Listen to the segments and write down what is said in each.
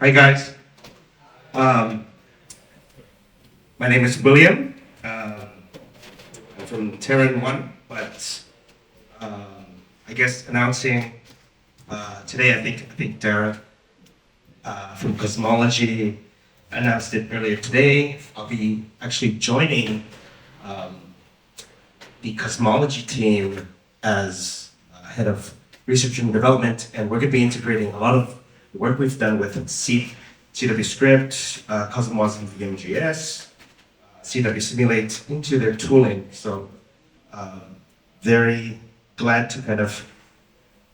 Hi guys. Um, my name is William. I'm from Terran 1, but I guess announcing today. I think Dara from Cosmology announced it earlier today. I'll be actually joining um, the Cosmology team as head of research and development, and we're going to be integrating a lot of the work we've done with CWScript, CosmWasm VMGS, CWSimulate into their tooling. So very glad to kind of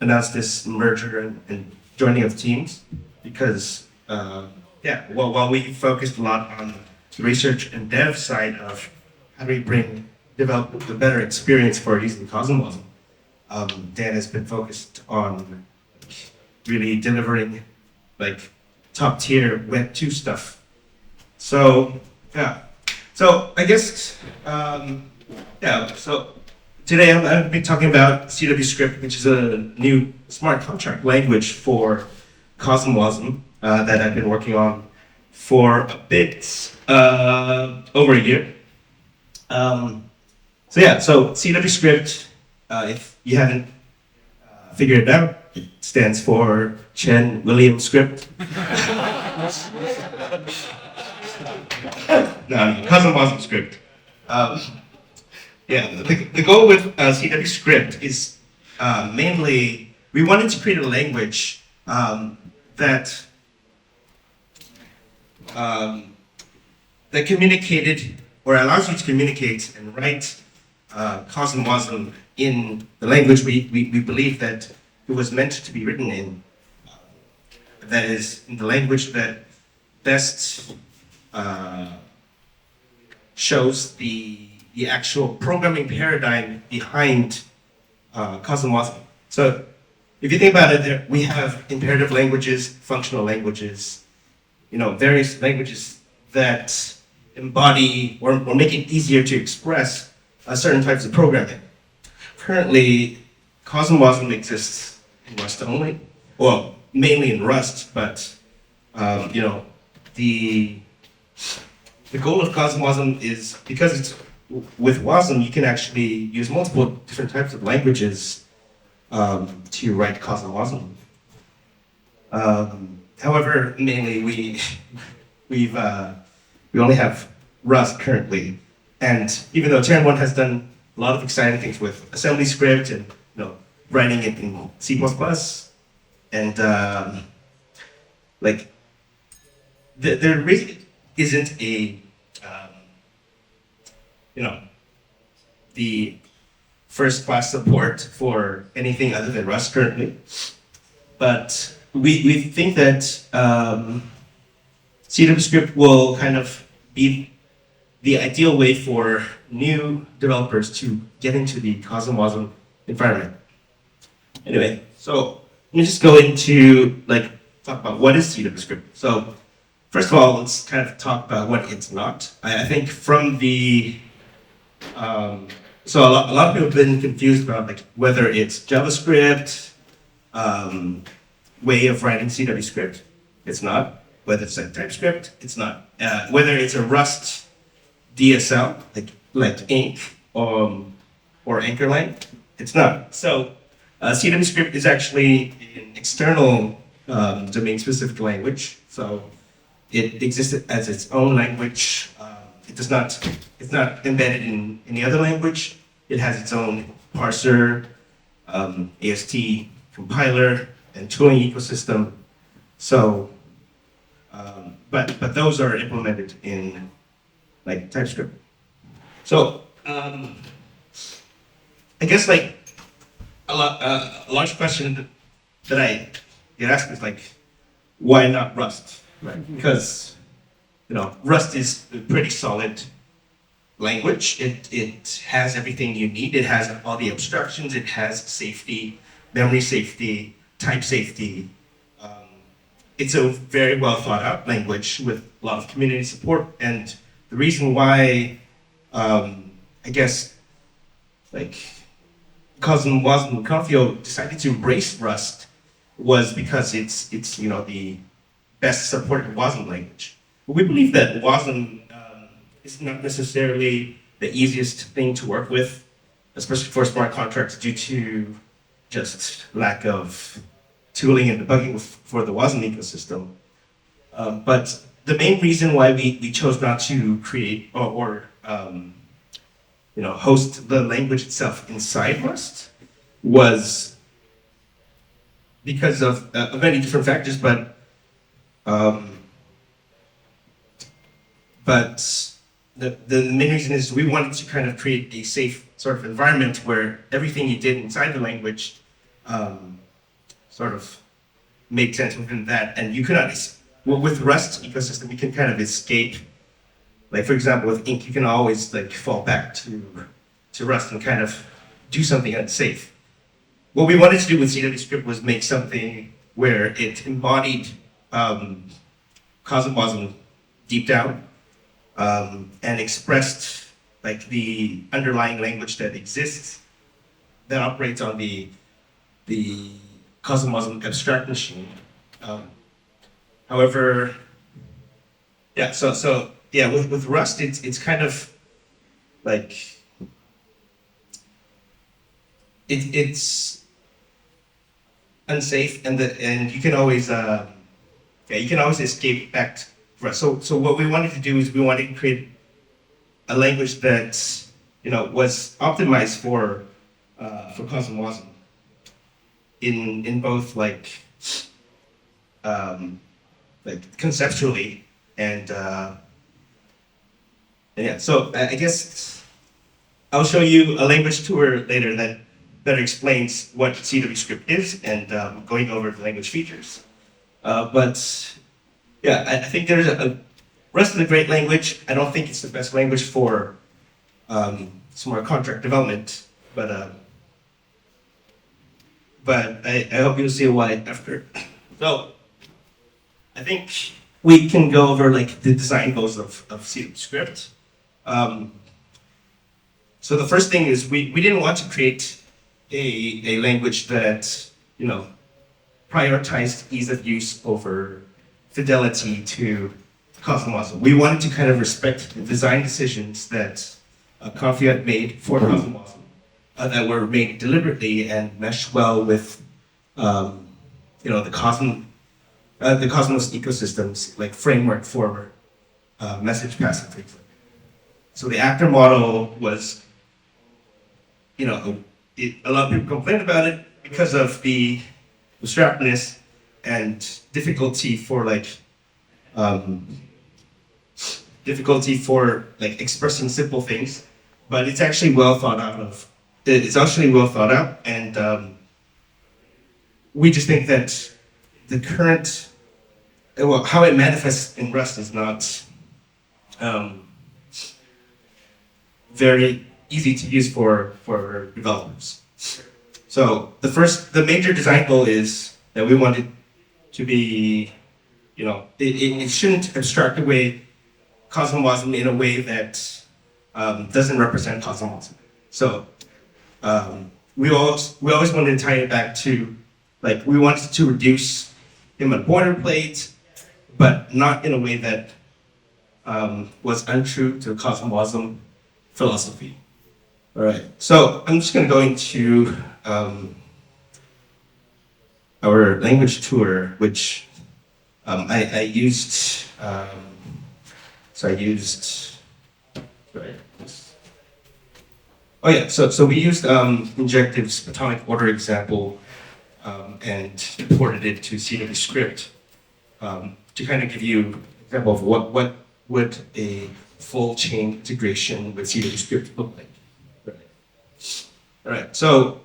announce this merger and joining of teams because while we focused a lot on the research and dev side of how do we develop a better experience for using CosmWasm, Dan has been focused on really delivering like top tier Web 2 stuff. So I guess so today I'm going to be talking about CWScript, which is a new smart contract language for CosmWasm that I've been working on for a bit over a year. So CWScript, if you haven't figured it out, it stands for Chen William Script. No, CosmWasm Script. The goal with CWScript is mainly we wanted to create a language that communicated or allows you to communicate and write CosmWasm in the language we believe that it was meant to be written in. That is, in the language that best shows the actual programming paradigm behind CosmWasm. So if you think about it, we have imperative languages, functional languages, various languages that embody or make it easier to express certain types of programming. Currently, CosmWasm exists in Rust only, well, mainly in Rust, but the goal of CosmWasm is because it's with Wasm, you can actually use multiple different types of languages to write CosmWasm. However, mainly we only have Rust currently, and even though Chen 1 has done a lot of exciting things with AwesomWasm and writing it in C++, and there really isn't a the first class support for anything other than Rust currently, but we think that CWScript will kind of be the ideal way for new developers to get into the CosmWasm environment. Anyway, so let me just go into talk about what is CWScript. So first of all, let's kind of talk about what it's not. I think from the so a lot of people have been confused about whether it's JavaScript way of writing CWScript. It's not. Whether it's a TypeScript, it's not. Whether it's a Rust DSL like Ink or Anchorline, it's not. So CWScript is actually an external domain-specific language. So it exists as its own language. It's not embedded in any other language. It has its own parser, AST compiler, and tooling ecosystem. So, but those are implemented in TypeScript. So I guess a large question that I get asked is why not Rust? Right? Because Rust is a pretty solid language. It has everything you need. It has all the abstractions. It has safety, memory safety, type safety. It's a very well thought out language with a lot of community support. And the reason why, I guess, CosmWasm Confio decided to embrace Rust was because it's the best supported WASM language. But we believe that WASM is not necessarily the easiest thing to work with, especially for smart contracts, due to just lack of tooling and debugging for the WASM ecosystem. But the main reason why we chose not to create or host the language itself inside Rust was because of many different factors, but the main reason is we wanted to kind of create a safe sort of environment where everything you did inside the language sort of made sense within that, and you cannot. Well, with Rust ecosystem, you can kind of escape. Like for example, with Ink, you can always like fall back to Rust and kind of do something unsafe. What we wanted to do with CWScript was make something where it embodied CosmWasm deep down and expressed like the underlying language that exists that operates on the CosmWasm abstract machine. However, yeah, so yeah, with Rust, it's kind of like it's unsafe, and you can always escape back to Rust. So what we wanted to do is we wanted to create a language that was optimized for CosmWasm in both like conceptually and yeah. So I guess I'll show you a language tour later that better explains what CWScript is and going over the language features. But yeah, I think Rust is a great language. I don't think it's the best language for smart contract development, but I hope you'll see why after. So I think we can go over like the design goals of CWScript. So the first thing is we didn't want to create a language that prioritized ease of use over fidelity to CosmWasm. We wanted to kind of respect the design decisions that Confi had made for CosmWasm that were made deliberately and meshed well with the Cosmos ecosystems like framework for message passing things. So the actor model was, a lot of people complained about it because of the bootstrapness and difficulty for expressing simple things, but it's actually well thought out. And we just think that the current, how it manifests in Rust is not very easy to use for developers. So the major design goal is that we want it to be, it shouldn't abstract away CosmWasm in a way that doesn't represent CosmWasm. So we always wanted to tie it back to, we wanted to reduce him on boilerplate, but not in a way that was untrue to CosmWasm philosophy. All right, so I'm just going to go into our language tour, which I used. So we used Injective's atomic order example and ported it to CWScript to kind of give you an example of what would a full chain integration with CWScript look like. All right, so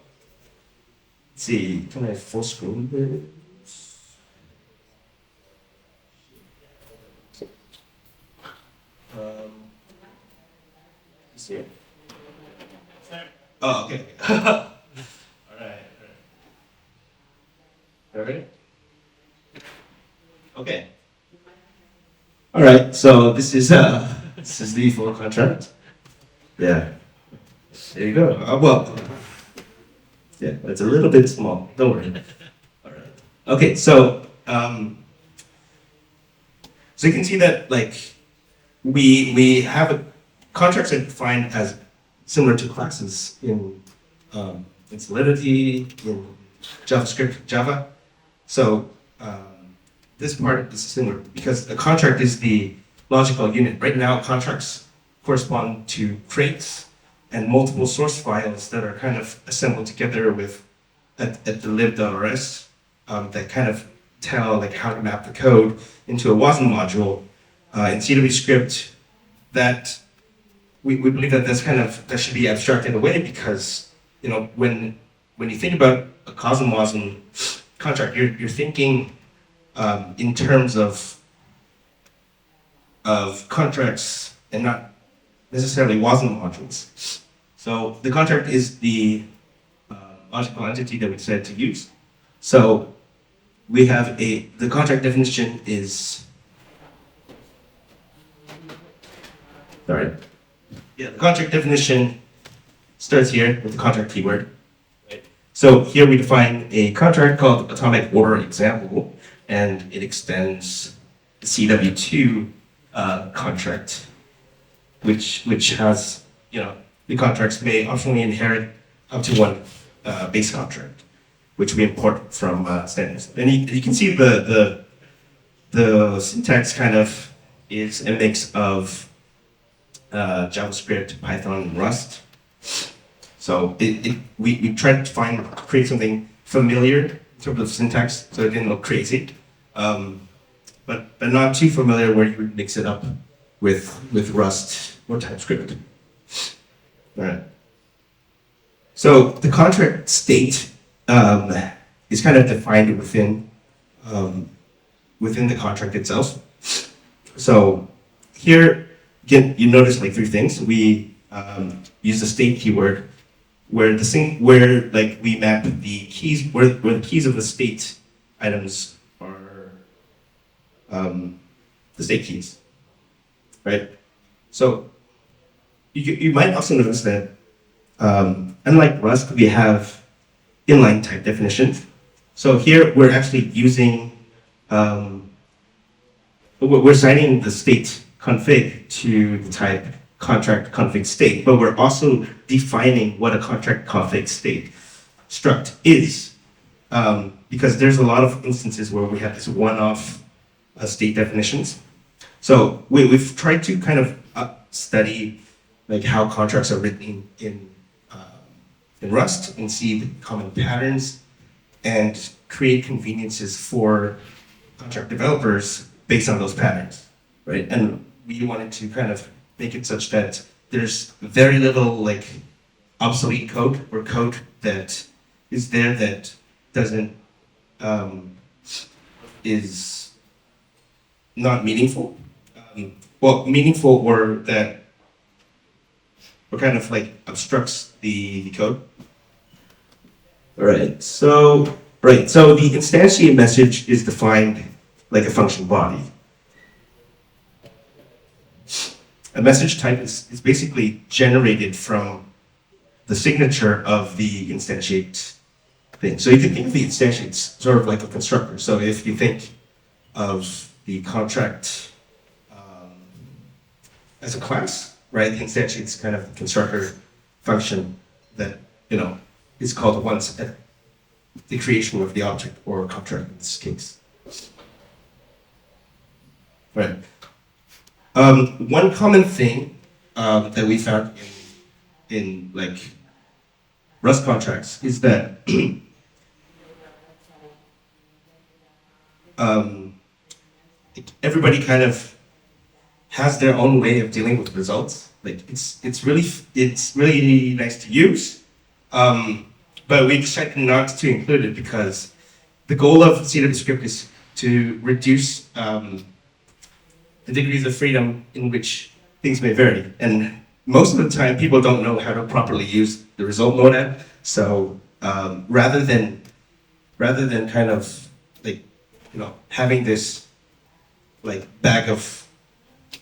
let's see, can I full screen this? See it? Oh, okay. All right. Ready? Okay. All right. So this is the full contract. Yeah. There you go. Well, yeah, it's a little bit small. Don't worry. All right. Okay. So. So you can see that like we have contracts are defined as similar to classes in Solidity, in JavaScript, Java. So this part is similar because a contract is the logical unit. Right now, contracts correspond to crates and multiple source files that are kind of assembled together with at the lib.rs that kind of tell like how to map the code into a WASM module. In CWScript, that we believe that that should be abstracted away because when you think about a CosmWasm contract, you're thinking in terms of contracts and not necessarily WASM modules. So the contract is the logical entity that we decided to use. So we have the contract definition is, sorry. Yeah, the contract definition starts here with the contract keyword. Right. So here we define a contract called atomic order example, and it extends the CW2 contract, which has, the contracts may optionally inherit up to one base contract, which we import from standards. And you can see the syntax kind of is a mix of JavaScript, Python, and Rust. So we tried to create something familiar in terms of syntax, so it didn't look crazy, but not too familiar where you would mix it up with Rust or TypeScript. All right. So the contract state is kind of defined within the contract itself. So here, again, you notice like three things. We use the state keyword where we map the keys where the keys of the state items are the state keys, right? So you might also notice that unlike Rust, we have inline type definitions. So here we're actually using we're assigning the state config to the type contract config state, but we're also defining what a contract config state struct is, because there's a lot of instances where we have this one-off state definitions. So we've tried to kind of study like how contracts are written in Rust and see the common patterns and create conveniences for contract developers based on those patterns, right? And we wanted to kind of make it such that there's very little like obsolete code or code that is there that doesn't is not meaningful. Meaningful or that or kind of like obstructs the code. All right. So the instantiate message is defined like a function body. A message type is basically generated from the signature of the instantiate thing. So you can think of the instantiate sort of like a constructor. So if you think of the contract as a class, right? The instantiate is kind of the constructor function that is called once at the creation of the object or contract in this case. Right. One common thing that we found in like Rust contracts is that everybody kind of has their own way of dealing with results. Like it's really nice to use, but we decided not to include it because the goal of CWScript is to reduce the degrees of freedom in which things may vary. And most of the time, people don't know how to properly use the result mode. So rather than kind of like having this like bag of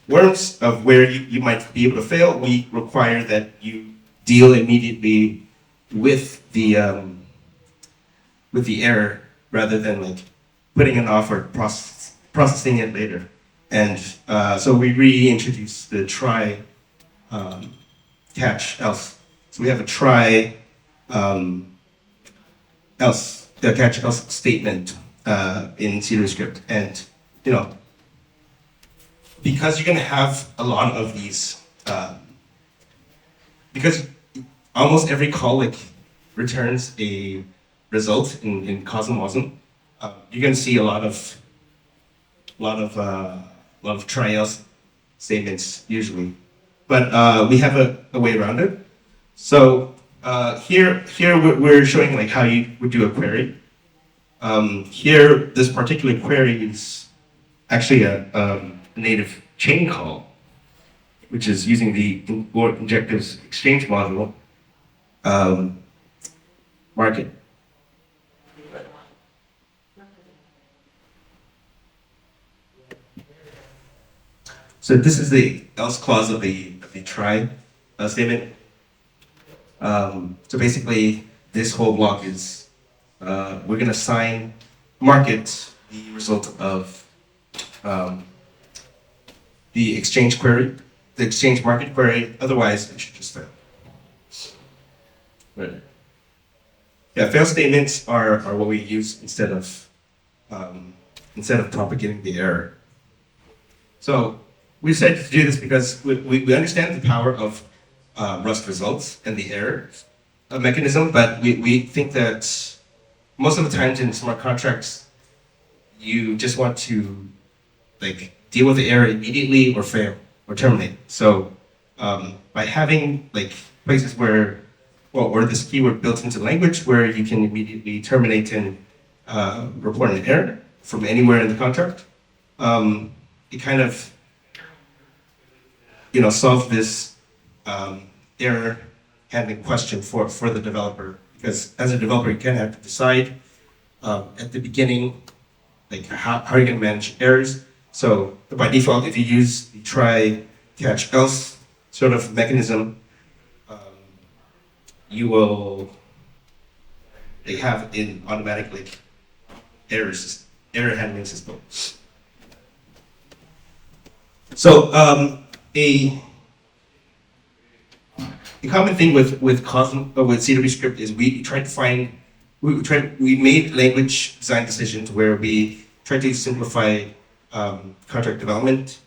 worms of where you might be able to fail, we require that you deal immediately with the error rather than like putting it off or processing it later. And so we reintroduced the try catch else. So we have a try else, the catch else statement in CWScript. And, you know, because you're going to have a lot of these, because almost every call like returns a result in CosmWasm, you're going to see a lot of try else statements usually, but we have a way around it. So here we're showing like how you would do a query. Here, this particular query is actually a native chain call, which is using the injectives exchange module market. So this is the else clause of the try statement. So basically, this whole block is we're going to assign market the result of the exchange query, the exchange market query. Otherwise, it should just fail. Right. Yeah, fail statements are what we use instead of propagating the error. So we decided to do this because we understand the power of Rust results and the error mechanism, but we think that most of the times in smart contracts, you just want to like deal with the error immediately or fail or terminate. So by having like places where, well, or this keyword built into language where you can immediately terminate and report an error from anywhere in the contract, it kind of, you know, solve this error handling question for the developer. Because as a developer, you kind of have to decide at the beginning, like how are you going to manage errors. So by default, if you use the try, catch, else sort of mechanism, you will have an automatic like error handling system. So a common thing with CWScript is we made language design decisions where we try to simplify contract development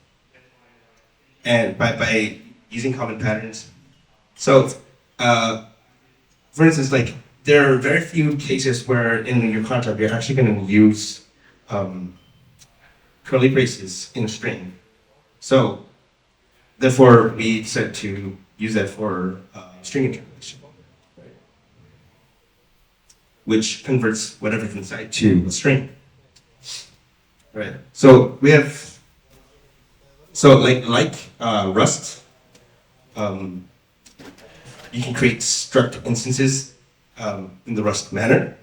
and by using common patterns. So for instance, like there are very few cases where in your contract you're actually going to use curly braces in a string. So therefore, we decided to use that for string interpolation, right? Which converts whatever's inside to a string. Right. So we have, so like Rust, you can create struct instances in the Rust manner.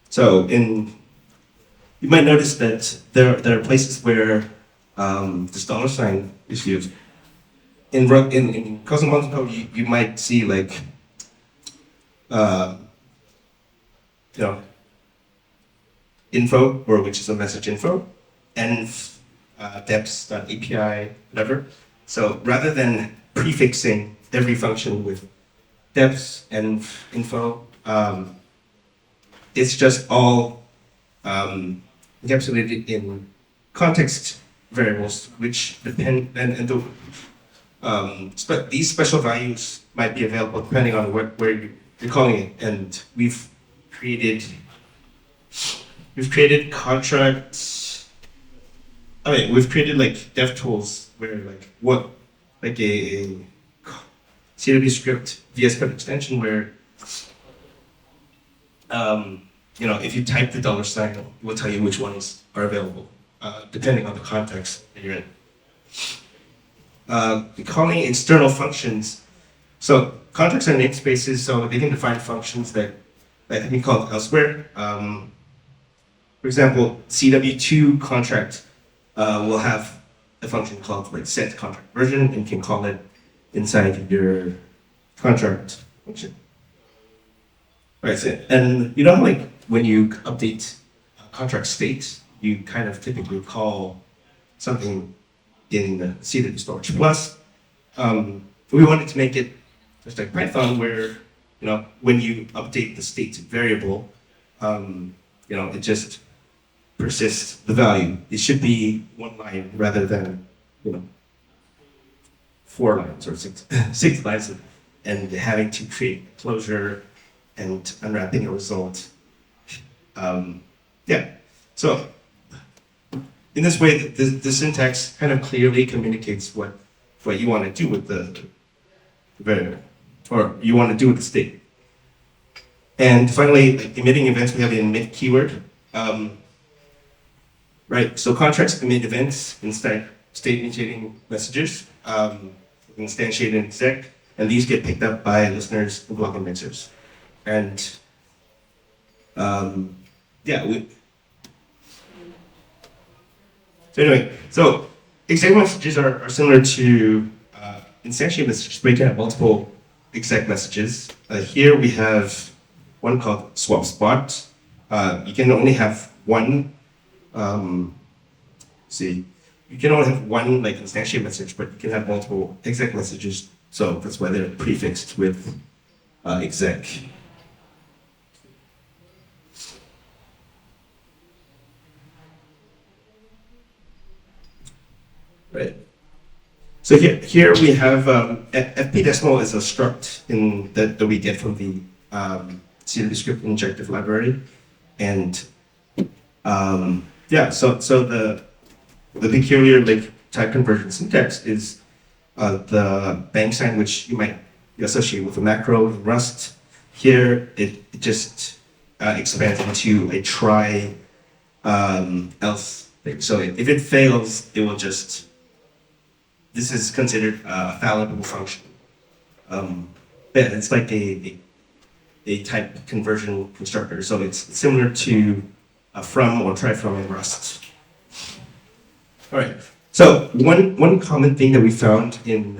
So you might notice that there are places where this $sign is used. In CosmWasm code, you might see like, you know, info, or which is a message info, and deps.api, whatever. So rather than prefixing every function with deps and info, it's just all encapsulated in context variables, which depend these special values might be available depending on where you're calling it. And we've created contracts. I mean, we've created like dev tools where like a CWScript VS Code extension where you know, if you type the $sign, it will tell you which ones are available, depending on the context that you're in. Calling external functions. So contracts are namespaces, so they can define functions that can be called elsewhere. For example, CW2 contract will have a function called like set contract version, and can call it inside your contract function. Right, so, and you know how like when you update contract state, you kind of typically call something in CW storage. Plus, we wanted to make it just like Python, where when you update the state variable, it just persists the value. It should be one line rather than 4 lines or six lines, and having to create a closure and unwrapping a result. So in this way, the syntax kind of clearly communicates what you want to do with the variable, or you want to do with the state. And finally, like emitting events, we have an emit keyword. Right, so contracts emit events instead state initiating messages, instantiated in exec, and these get picked up by listeners and block indexers. And so exec messages are similar to instantiated messages, but you can have multiple exec messages. Here we have one called swap spot. You can only have one. You can only have one like instantiate message, but you can have multiple exec messages. So that's why they're prefixed with exec. Right. So here we have FP decimal is a struct that we get from the CWScript injective library, and so the peculiar like type conversion syntax is the bang sign, which you might associate with a macro in Rust. Here it just expands into a try else thing. So if it fails, it will just. This is considered a fallible function. It's like a type conversion constructor. So it's similar to a from or try from in Rust. All right. So one common thing that we found in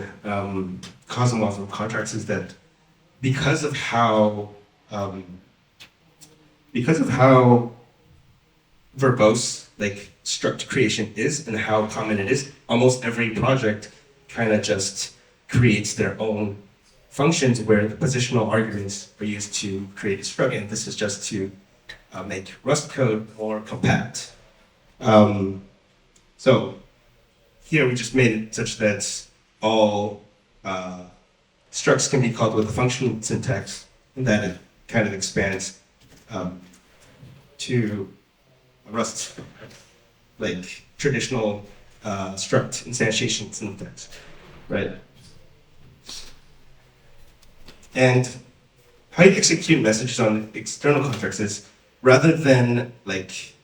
CosmWasm contracts is that because of how verbose like struct creation is and how common it is, almost every project kind of just creates their own functions where the positional arguments are used to create a struct, and this is just to make Rust code more compact. So here we just made it such that all structs can be called with a function syntax, and that it kind of expands to Rust, like traditional struct instantiation syntax, right? And how you execute messages on external contracts is rather than like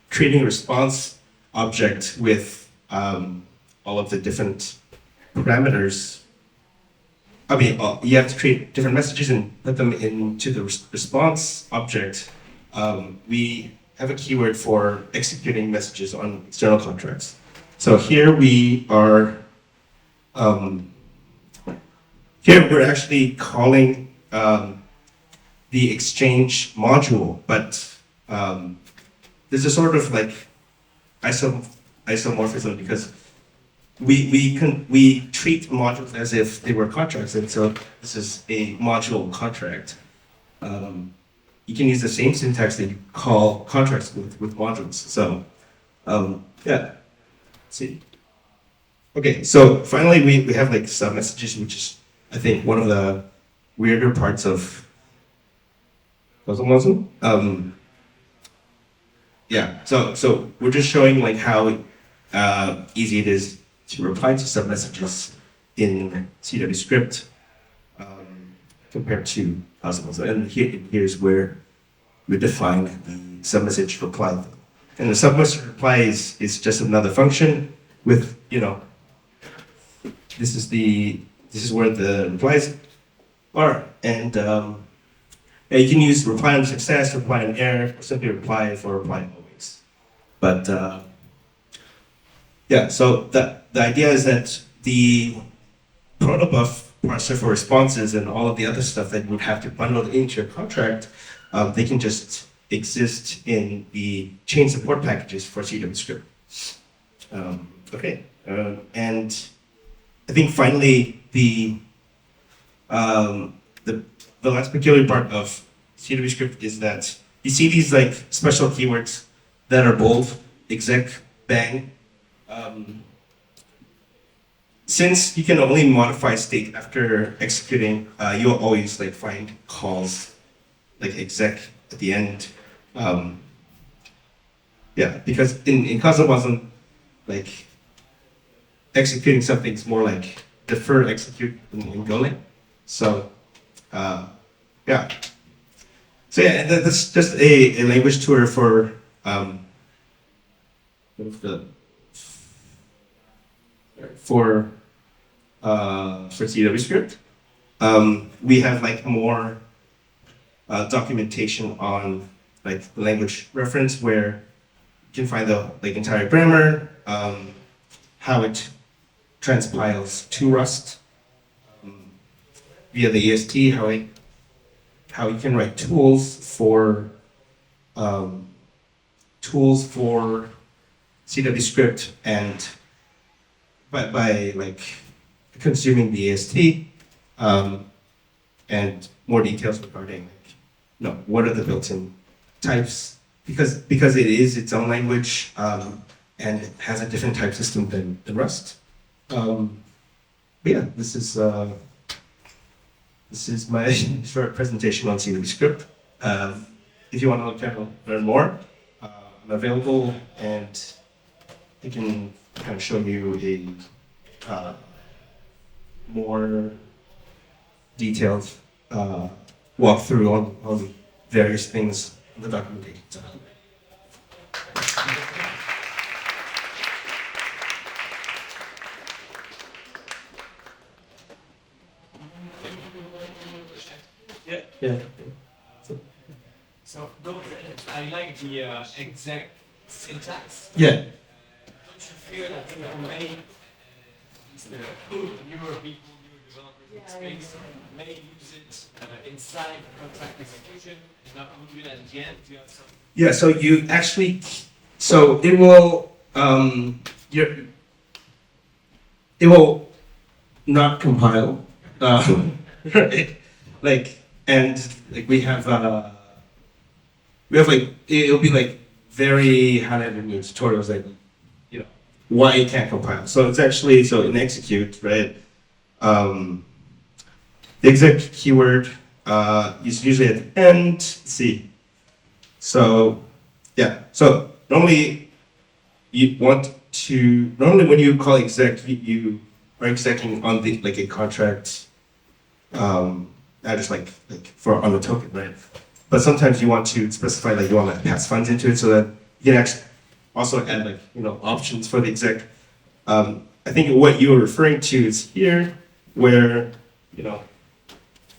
creating a response object with all of the different parameters. I mean, you have to create different messages and put them into the response object. We have a keyword for executing messages on external contracts. So here we are. Here we're actually calling the exchange module, but there's a sort of like isomorphism because we treat modules as if they were contracts, and so this is a module contract. You can use the same syntax that you call contracts with modules. So see. Okay, so finally we have like sub messages, which is I think one of the weirder parts of AwesomWasm. So we're just showing like how easy it is to reply to sub messages in CWScript compared to AwesomWasm. And here's where we define the sub message reply. And the sub message reply is just another function with this is where the replies are, and you can use reply on success, reply on error, or simply reply for reply always. But so the idea is that the protobuf parser for responses and all of the other stuff that you would have to bundle into your contract, they can just exist in the chain support packages for CWScript. Okay, and I think finally the last peculiar part of CWScript is that you see these like special keywords that are bold, exec, bang. Since you can only modify state after executing, you'll always like find calls like exec at the end. Yeah, because in CosmWasm, like executing something is more like defer execute in Golang. So yeah. So yeah, that's just a language tour for for CWScript. We have like more documentation on like the language reference where you can find the like entire grammar, how it transpiles to Rust via the EST, how you can write tools for CWScript and by like consuming the EST, and more details regarding like, what are the built-in types, because it is its own language and it has a different type system than Rust. But yeah, this is my short presentation on CWScript. If you want to learn more, I'm available, and I can kind of show you a more detailed walkthrough on various things in the documentation. Yeah. So I like the exact syntax. Yeah. Don't you feel that many newer people, newer developers in space may use it inside contract execution and not move it at the end? Do you have some? Yeah. So you actually, so it will it will not compile, right? Like, and like we have like it'll be like very highlighted in tutorials like why it can't compile. So it's actually in execute, right? The exec keyword is usually at the end. Let's see. So yeah. So normally when you call exec, you are execing on the like a contract address like for on the token, right? But sometimes you want to specify like you want to pass funds into it so that you can actually also add like options for the exec. I think what you are referring to is here, where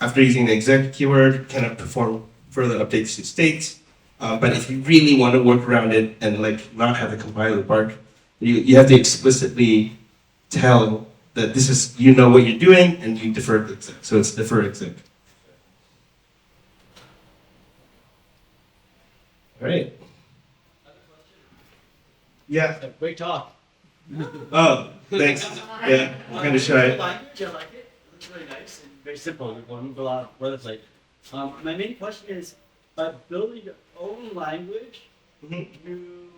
after using the exec keyword, kind of perform further updates to state. But if you really want to work around it and like not have the compiler bark, you have to explicitly tell that this is what you're doing and you defer the exec. So it's defer exec. All right. Yeah. Great talk. Oh, thanks. Yeah, I'm kind of shy. Language, I like it. It's really nice and very simple. We want to move a lot of boilerplate. My main question is, by building your own language, you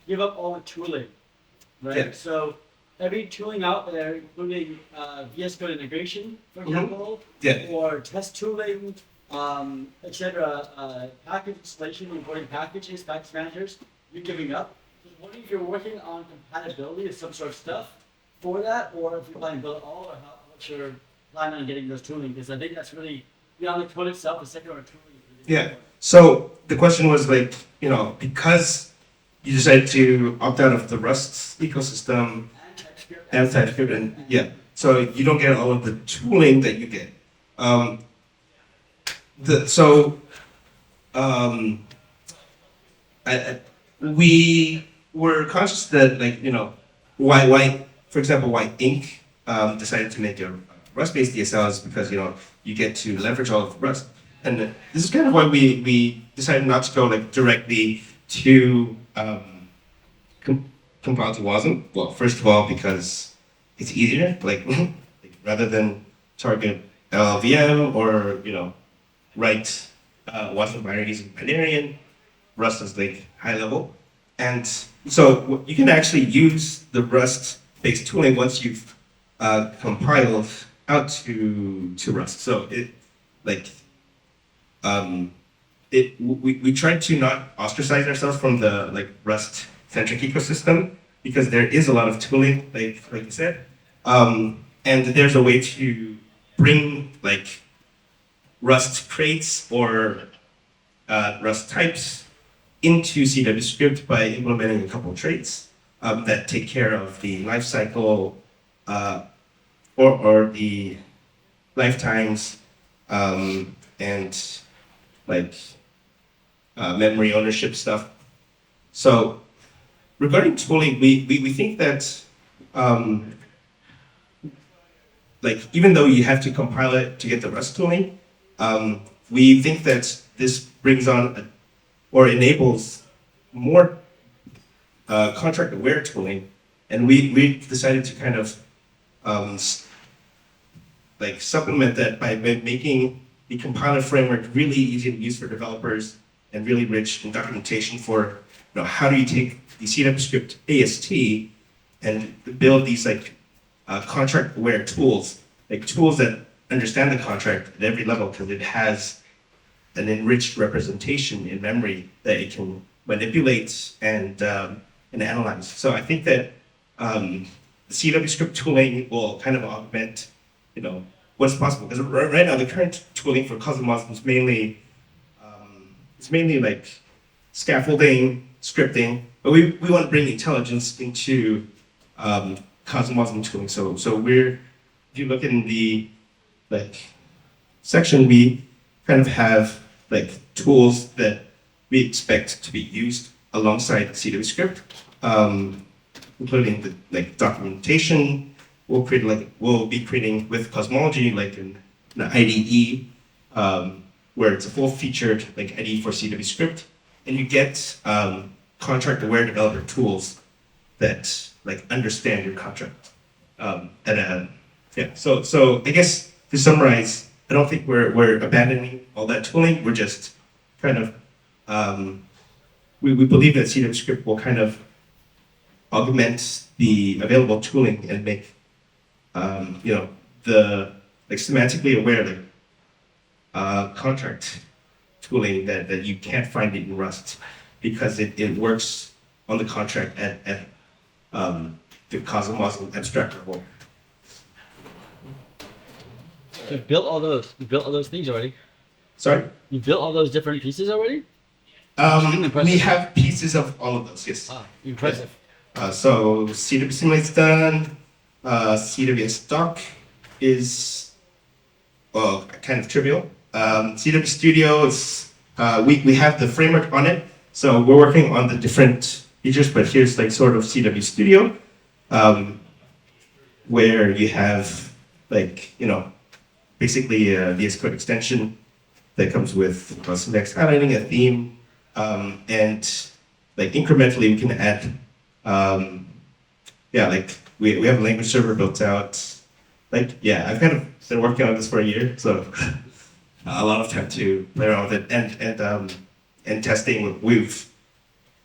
give up all the tooling, right? Yeah. So every tooling out there, including VS Code integration, for example, or test tooling, etc., package installation, importing packages, package managers, you're giving up. Just wondering if you're working on compatibility of some sort of stuff for that, or if you're planning to build it all, or what's your plan on getting those tooling? Because I think that's really, beyond the code itself, the second order tooling is really important. So the question was like, because you decided to opt out of the Rust ecosystem and TypeScript, and so you don't get all of the tooling that you get. We were conscious that why, for example, why Inc. Decided to make a Rust-based DSL is because you get to leverage all of Rust. and this is kind of why we decided not to go like directly to compile to WASM. Well, first of all, because it's easier, like, like rather than target LLVM or write WASM binaries in binarian. Rust is like high level, and so you can actually use the Rust-based tooling once you've compiled out to Rust. So it like we try to not ostracize ourselves from the like Rust-centric ecosystem because there is a lot of tooling, like you said, and there's a way to bring like Rust crates or Rust types into CWScript by implementing a couple of traits that take care of the life cycle or the lifetimes and like memory ownership stuff. So regarding tooling, we think that like even though you have to compile it to get the Rust tooling, we think that this brings on or enables more contract-aware tooling, and we decided to kind of like supplement that by making the compiler framework really easy to use for developers and really rich in documentation for how do you take the CWScript AST and build these like contract-aware tools, like tools that understand the contract at every level because it has an enriched representation in memory that it can manipulate and analyze. So I think that the CWScript tooling will kind of augment, what's possible. Because right now the current tooling for CosmWasm is mainly like scaffolding, scripting, but we want to bring intelligence into CosmWasm tooling. So if you look in the like section, we kind of have like tools that we expect to be used alongside CWScript, including the like documentation. We'll be creating with cosmology like an IDE where it's a full-featured like IDE for CWScript, and you get contract-aware developer tools that like understand your contract. So I guess to summarize, I don't think we're abandoning all that tooling. We're just kind of we believe that CWScript will kind of augment the available tooling and make the like semantically aware like contract tooling that you can't find it in Rust because it works on the contract at the CosmWasm abstract level. You built all those. You built all those things already. Sorry? You built all those different pieces already. We have pieces of all of those, yes. Wow, impressive. So CW Simulate's done. CWS Doc is kind of trivial. CW Studio is we have the framework on it, so we're working on the different features. But here's like sort of CW Studio, where you have like basically a VS Code extension that comes with syntax highlighting, a theme, and like incrementally we can add, like we have a language server built out. Like I've kind of been working on this for a year, so a lot of time to play around with it and testing. We've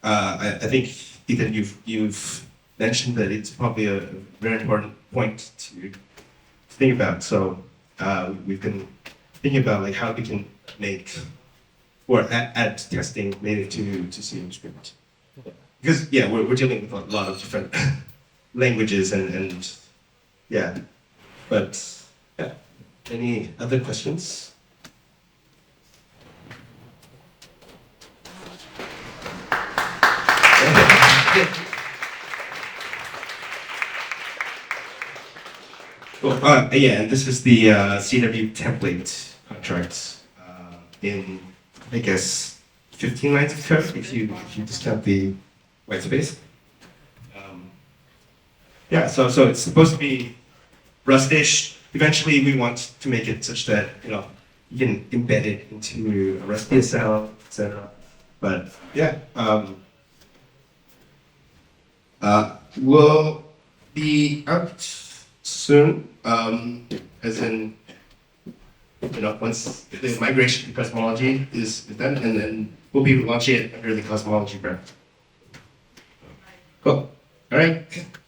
I think Ethan, you've mentioned that it's probably a very important point to think about. So we've been thinking about like how we can make or add testing native to CWScript. Because we're dealing with a lot of different languages and but any other questions? And this is the CW template contracts in, I guess, 15 lines of code if you discount the white space. So it's supposed to be Rustish. Eventually, we want to make it such that you can embed it into a REST DSL, etc. But yeah, will be out soon, as in, once the migration to cosmology is done, and then we'll be launching it under the cosmology brand. Cool. All right.